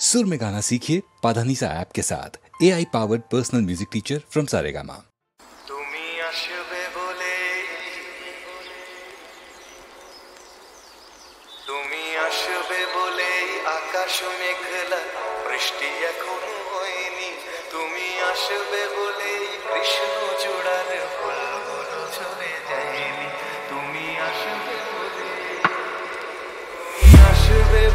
सुर में गाना सीखिए पाधानीसा ऐप के साथ। AI powered personal music teacher from Saregama. আকাশ মেঘলা বৃষ্টি এখনো হয়নি, তুমি আসবে বলেই কৃষ্ণ চূড়ার ফুলগুলো ঝরে যায়নি, তুমি আসবে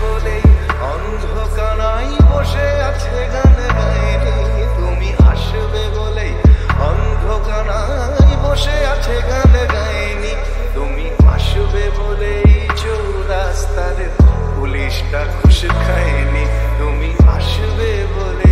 বলেই অন্ধকারাই বসে আছে গান গায়নি, তুমি আসবে বলেই অন্ধকারাই বসে আছে গান গায়নি, তুমি আসবে বলেই চৌরাস্তার পুলিশটা ঘুষ খায়নি, তুমি আসবে বলেই।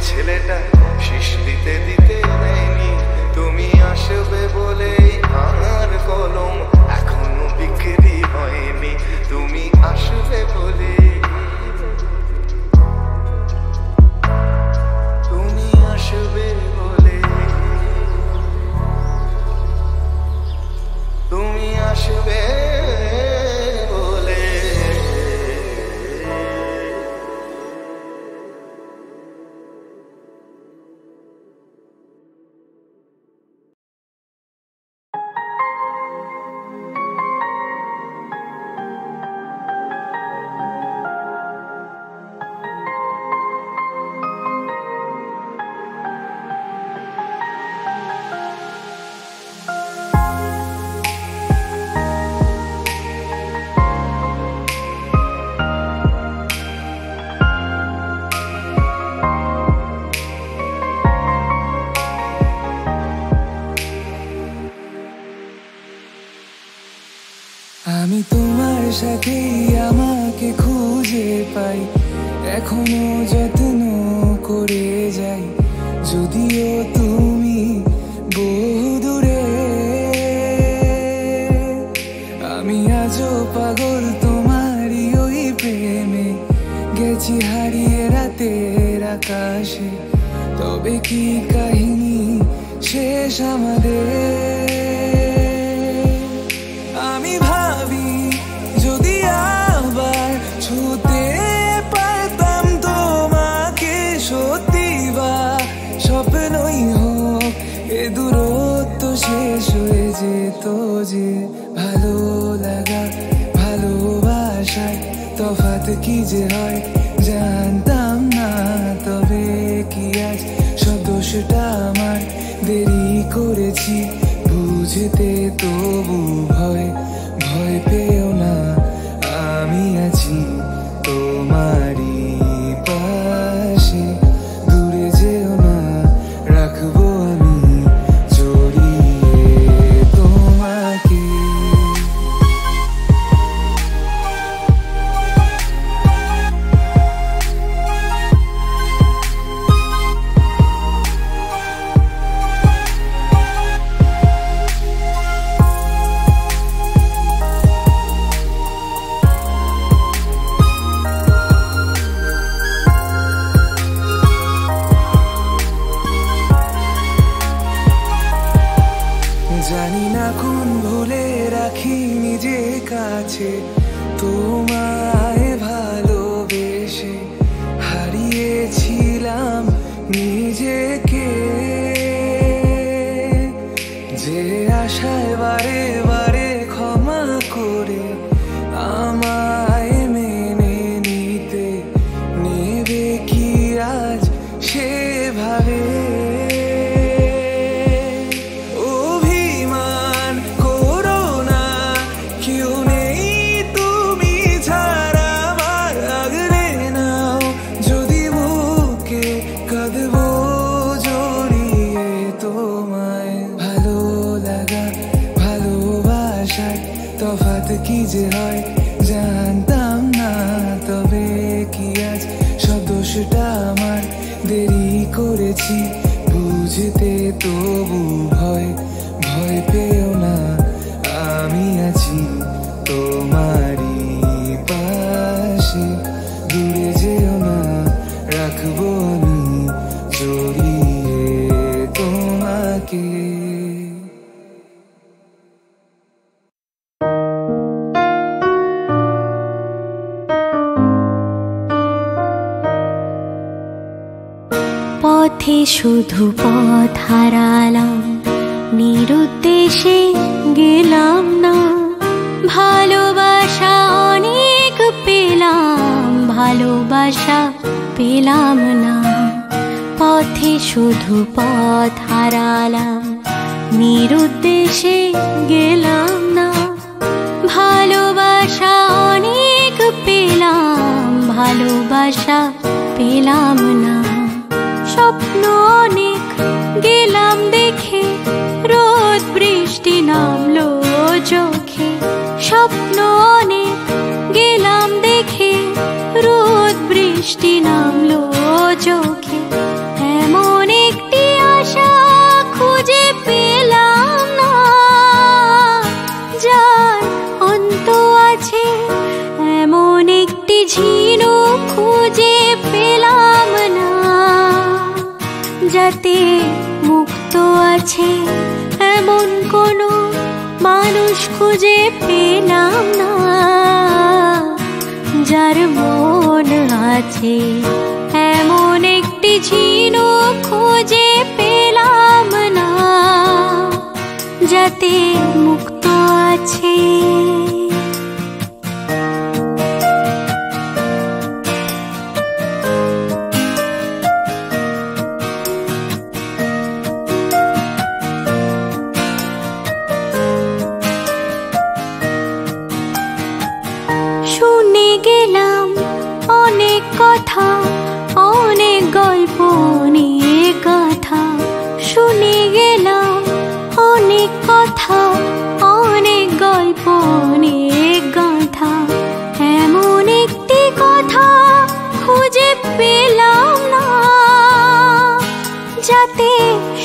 ছেলেটা শীষ দিতে দিতে নেয়নি, তুমি আসবে বলেই আমার কলম এখনো বিক্রি হয়নি, তুমি আসবে বলে, তুমি আসবে বলে, তুমি আসবে বলে। আমি তোমার সাথে আমাকে খুঁজে পাই, এখনো যত্ন করে যাই, যদিও তুমি বহু দূরে। আমি আজও পাগল তোমারই ওই প্রেমে, গেছি হারিয়ে রাতের আকাশে, তবে কি কাহিনী শেষ আমাদের? আমি ভাবি যদি আবার ছুতে পারতাম তোমাকে, সত্যি বা স্বপ্নই হোক এ দূরত্ব শেষ হয়ে যেত যে ভালো লাগা ভালোবাসা তফাৎ কি যে হয় জানতাম না, তবে কি আজ সব দোষটা আমার, দেরি করেছি বুঝতে তবু ভয় ভয় পেও না, আমি আছি তোমারই পাশে, দূরে যেও না, রাখবো আমি জড়িয়ে তোমাকে। জানি না কোন ভুলে রাখি নিজে কাছে, তোমায় ভালোবেসে হারিয়েছিলাম নিজেকে, যে আশায় বারে বারে ক্ষমা করে আমায় মেনে নিতে নেবে কি আজ সেভাবে, তফাৎ কি যে হয় জানতাম না, তবে কি আজ সব দোষটা আমার, দেরি করেছি বুঝতে তবু ভয় ভয় পেও না, আমি আছি তোমারই পাশে, দূরে যেও না, রাখবো আমি জড়িয়ে তোমাকে। পথে শুধু পথ হারালাম, নিরুদ্দেশে গেলাম না, ভালোবাসা অনেক পেলাম, ভালোবাসা পেলাম না। পথে শুধু পথ হারালাম, নিরুদ্দেশে গেলাম না, ভালোবাসা অনেক পেলাম, ভালোবাসা পেলাম না। স্বপ্ন অনেক গেলাম দেখে, রোদ বৃষ্টি নামলো চোখে, স্বপ্ন অনেক গেলাম দেখে, রোদ বৃষ্টি নামলো চোখে, এমন একটি আশা খুঁজে পেলাম না, যার অন্ত আছে, এমন একটি ঝিনুক খুঁজে পেলাম না, যাতে মুক্ত আছে, এমন কোনো মানুষ খুঁজে পেলাম না, যার মন আছে, এমন একটি ঝিনুক খুঁজে পেলাম না, যাতে মুক্ত আছে। শুনে গেলাম অনেক কথা, অনেক গল্প, অনেক কথা, শুনে গেলাম অনেক কথা, অনেক গল্প, অনেক গাথা, এমন একটি কথা খুঁজে পেলাম না, যাতে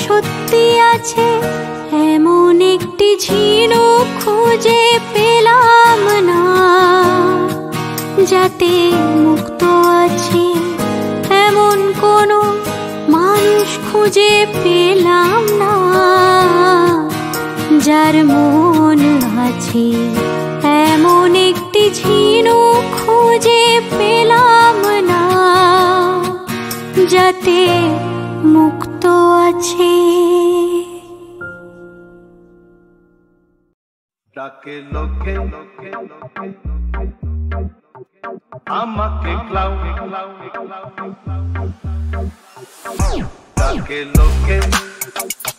সত্যি আছে, এমন একটি ঝিনুক খুঁজে পেলাম না, যাতে মুক্ত আছে, এমন কোনো মানুষ খুঁজে পেলাম না, যার মন আছে, এমন একটি ঝিনুক খুঁজে পেলাম না, যাতে মুক্ত আছে। ডাকে লোকে আমাকে ক্লাউন ডাকে লোকে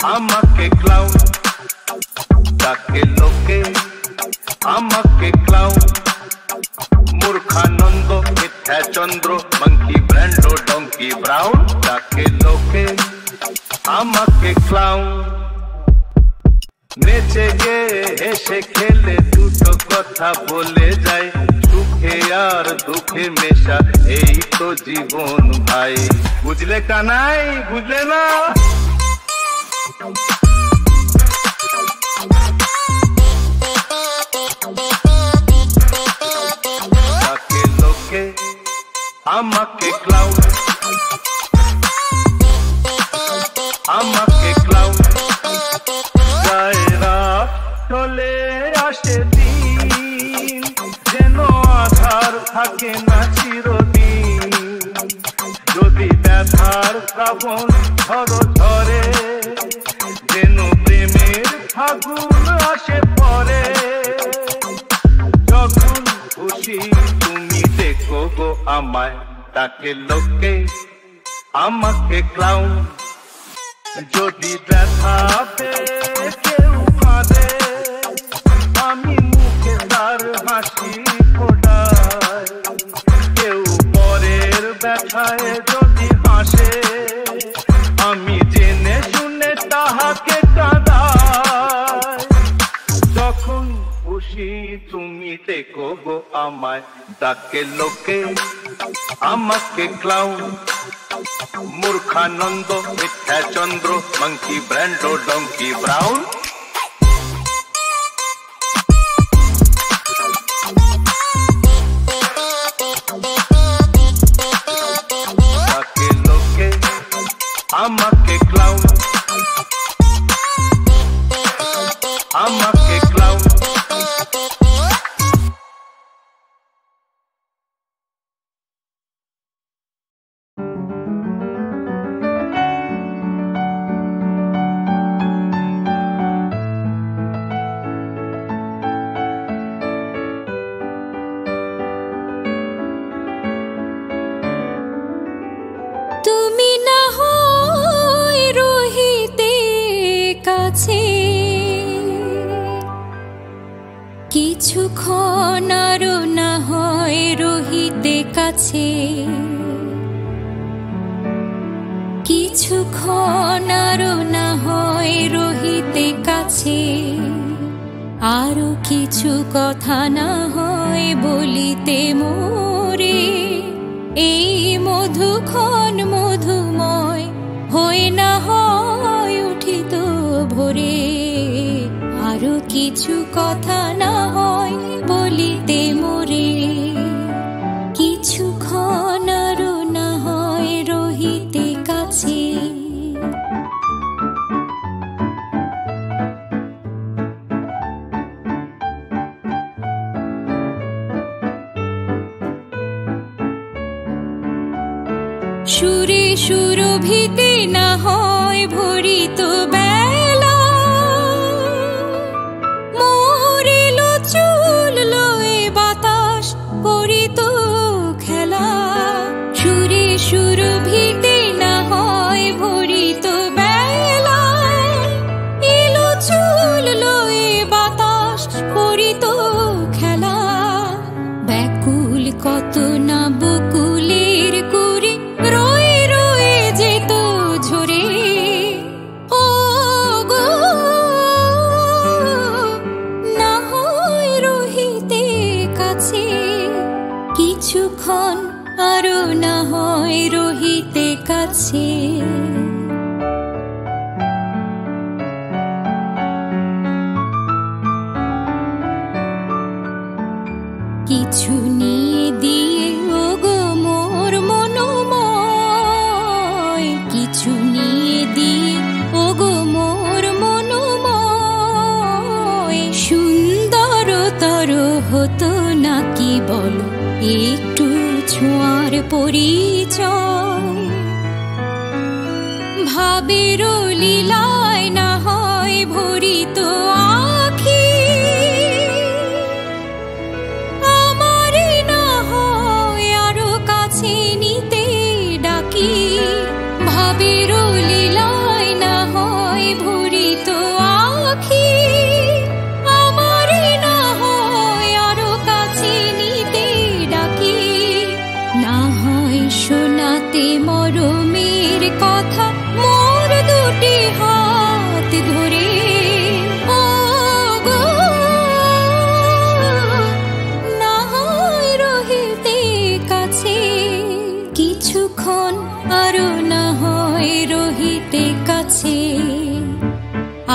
আমাকে ক্লাউন ডাকে লোকে আমাকে ক্লাউন মূর্খানন্দ মিথ্যাচন্দ্র মঙ্কি ব্র্যান্ডো ডঙ্কি ব্রাউন ডাকে লোকে আমাকে ক্লাউন নেচে গে হেসে খেলে দুটো কথা বলে যায় সুখে আর দুঃখে মেশা এই তো জীবন ভাই বুঝলে কানাই বুঝলে না ডাকে লোকে আমাকে ক্লাউন আমাকে ক্লাউন চলে আসে দিন যেন আধার থাকে না চিরদিন যদি ব্যথার শ্রাবণ ঝড় ঝরে যেন প্রেমের ফাগুন আসে পরে যখন খুশি তুমি দেখো গো আমায় তাকে লোকে আমাকে ক্লাউন যদি ব্যথা পেয়ে কেউ কাঁদে আমি মুখে তার হাসি ফোটাই কেউ পরের ব্যথায় যদি হাসে আমি জেনে শুনে তাহাকে কাঁদাই যখন খুশি তুমি দেখো গো আমায় ডাকে লোকে আমাকে ক্লাউন মূর্খানন্দ মিথ্যাচন্দ্র মঙ্কি ব্র্যান্ডো ডঙ্কি ব্রাউন ডাকে লোকে আমাকে ক্লাউন আমাকে ক্লাউন তুমি না হয় রহিতে কাছে কিছুক্ষণ আরো না হয় রহিতে কাছে কিছুক্ষণ আরো না হয় রহিতে কাছে আরো কিছু কথা না হয় বলিতে মোরে এই মধুক্ষণ মধুময় হয়ে না হয় উঠিত ভোরে আরো কিছু কথা না হয় বলিতে মোরে কিছুক্ষণ আরো না হয় রহিতে কাছে সুরে সুরভিতে না হয় ভরিত বেলা মরিল চুল লয়ে বাতাস করিত খেলা সুরে সুরভিতে না হয় ভরিত বেলা এলো চুল লয়ে বাতাস করিত খেলা ব্যাকুল কত না বকুলের কুড়ি রয়ে রয়ে যেত ঝরে ও গো না হয় রহিতে কাছে কিছুক্ষণ আরো না হয় রহিতে কাছে কিছু নিয়ে দিয়ে ও গো মোর মনোময় কিছু নিয়ে দিয়ে ও গো মোর মনোময় সুন্দরতর হতো নাকি বলো একটু ছোঁয়ার পরিচয় ভাবের লীলায় না হয় ভরিত আখি আমারে না হয় আঁখি ভাবের লীলায় না হয় ভরিত আঁখি আমারে না হয় আরো কাছে নিতে ডাকি না হয় শোনাতে মরমের কথা মোর দুটি হাত ধরে ও গো না হয় রহিতে কাছে কিছুক্ষণ আরো না হয় রহিতে কাছে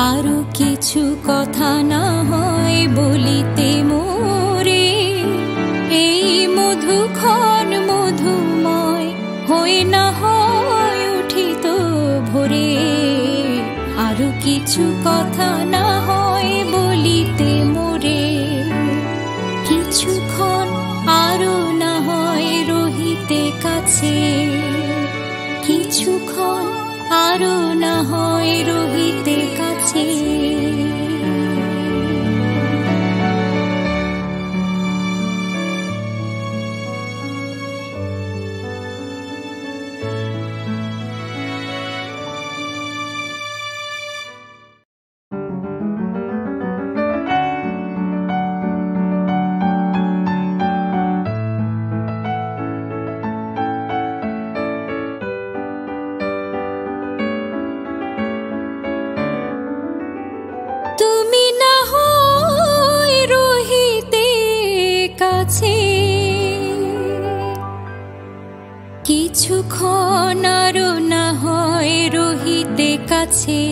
আরো কিছু কথা না হয় বলিতে মোরে এই মধুক্ষণ মধুময় হয়ে না হয় উঠিত ভোরে আরো কিছু কথা না হয় বলিতে মোরে কিছুক্ষণ আরো না হয় রহিতে কাছে কিছুক্ষণ আরো না হয় রহিতে কাছে তুমি না হয় রহিতে কাছে কিছুক্ষণ আরো না হয় রহিতে কাছে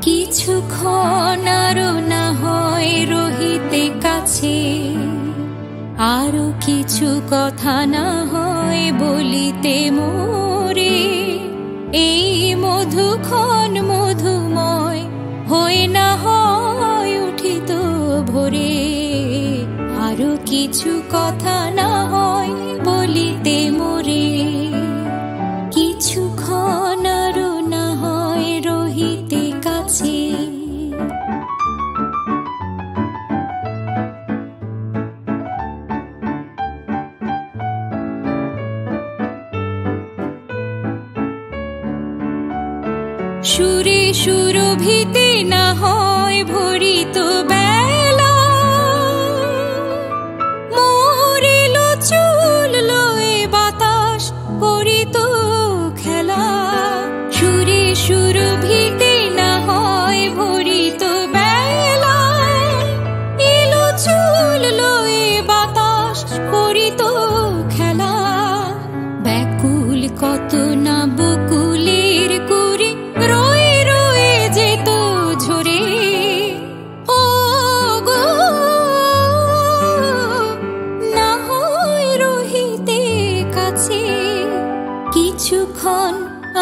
কিছুক্ষণ আরো না হয় রহিতে কাছে আরো কিছু কথা না হয় বলিতে মোরে এই মধুক্ষণ মধুময় হয়ে না হয় উঠিত ভোরে আরো কিছু কথা না হয় বলিতে মোরে কিছুক্ষণ আরো না হয় রহিতে কাছে সুরে সুরভিতে না হয় ভরিত বেলা মোরিল চুল লয়ে বাতাস করিত খেলা সুরে সুরভিতে না হয় ভরিত বেলা এলো চুল লয়ে বাতাস করিত খেলা ব্যাকুল কত না বকুলের কুড়ি রয়ে রয়ে যেত ঝরে ও গো না হয় রহিতে কাছে কিছুক্ষণ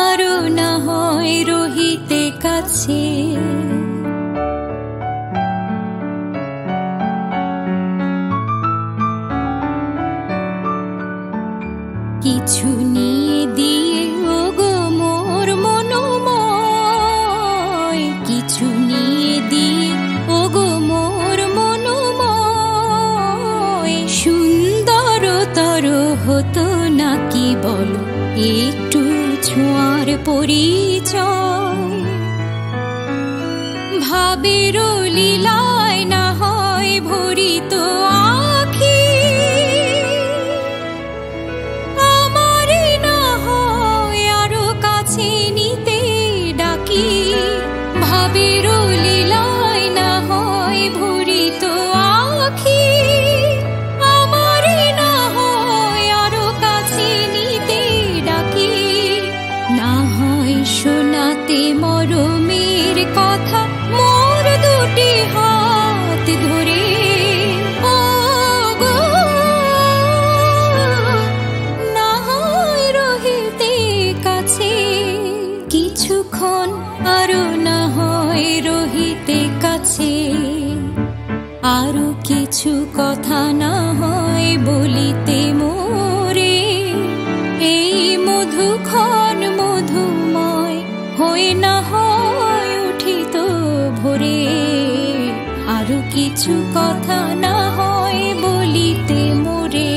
আরো না হয় রহিতে কাছে কিছু নিয়ে দিয়ে ও গো মোর মনোময় কিছু নিয়ে দিয়ে ও গো মোর মনোময় সুন্দরতর হতো নাকি বলো একটু ছোঁয়ার পরিচয় ভাবের লীলায় না হয় ভরিত আঁখি আমারে না হয় আরো কাছে নিতে ডাকি ভাবের লীলায় না হয় ভরিত আঁখি আমারে না হয় আরো কাছে নিতে ডাকি না হয় শোনাতে মরমের কথা মোর দুটি হাত ধরে ও গো না হয় রহিতে কাছে কিছুক্ষণ আরো না হয় রহিতে কাছে আরো কিছু কথা না হয় বলিতে মোরে এই মধুক্ষণ মধুময় হয়ে না হয় উঠিত ভোরে আরো কিছু কথা না হয় বলিতে মোরে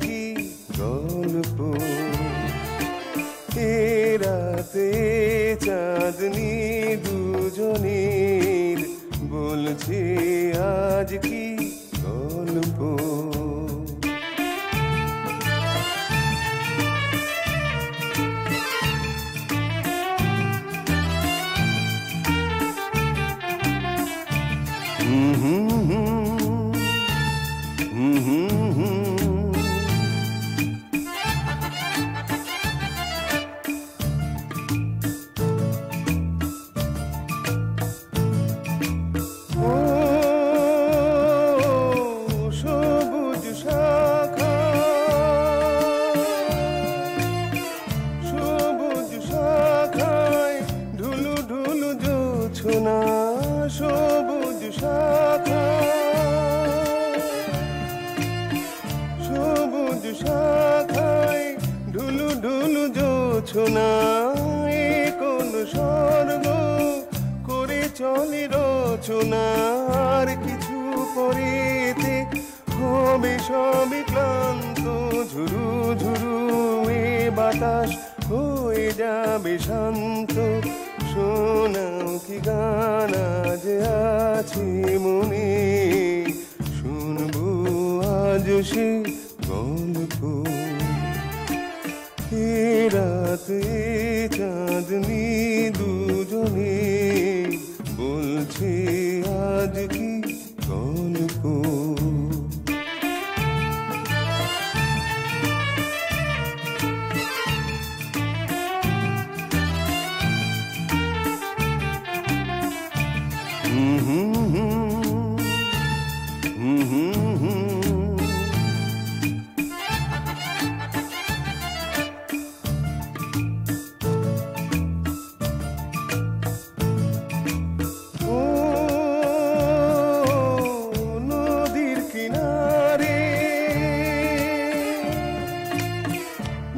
কি গল্প, এ রাতে চাঁদনি দুজনের বলছে আজ কি গল্প। সবুজ শাখায় ঢুলু ঢুলু জোছনা, এ কোন স্বর্গ করে চলে রচনা। আর কিছু পরেতে হবে সবই ক্লান্ত, ঝুরু ঝুরু এ বাতাস হয়ে যাবে শান্ত। শোনাও কি গান আজ আছে মনে, শুনবো আজ সে গল্প। এ রাতে চাঁদনি দুজনে বলছে আজ কি গল্প।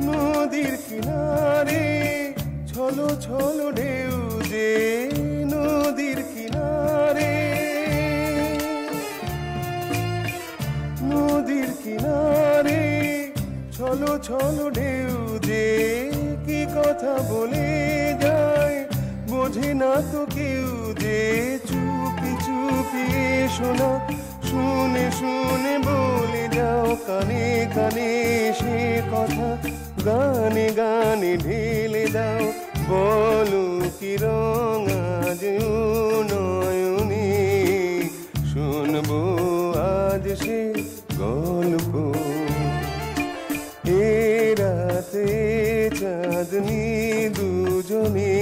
নদীর কিনারে ছলো ছলো ঢেউ যে, নদীর কিনারে ছলো ছলো ঢেউ যে, কি কথা বলে যায় বোঝে না তো কেউ যে। চুপি চুপি শোনা, শুনে শুনে বলে যাও কানে কানে সে কথা। গানে গানে ঢেলে দাও, বলো কি রং আজ নয়নে, শুনবো আজ সে গল্প। এ রাতে চাঁদনি দুজনে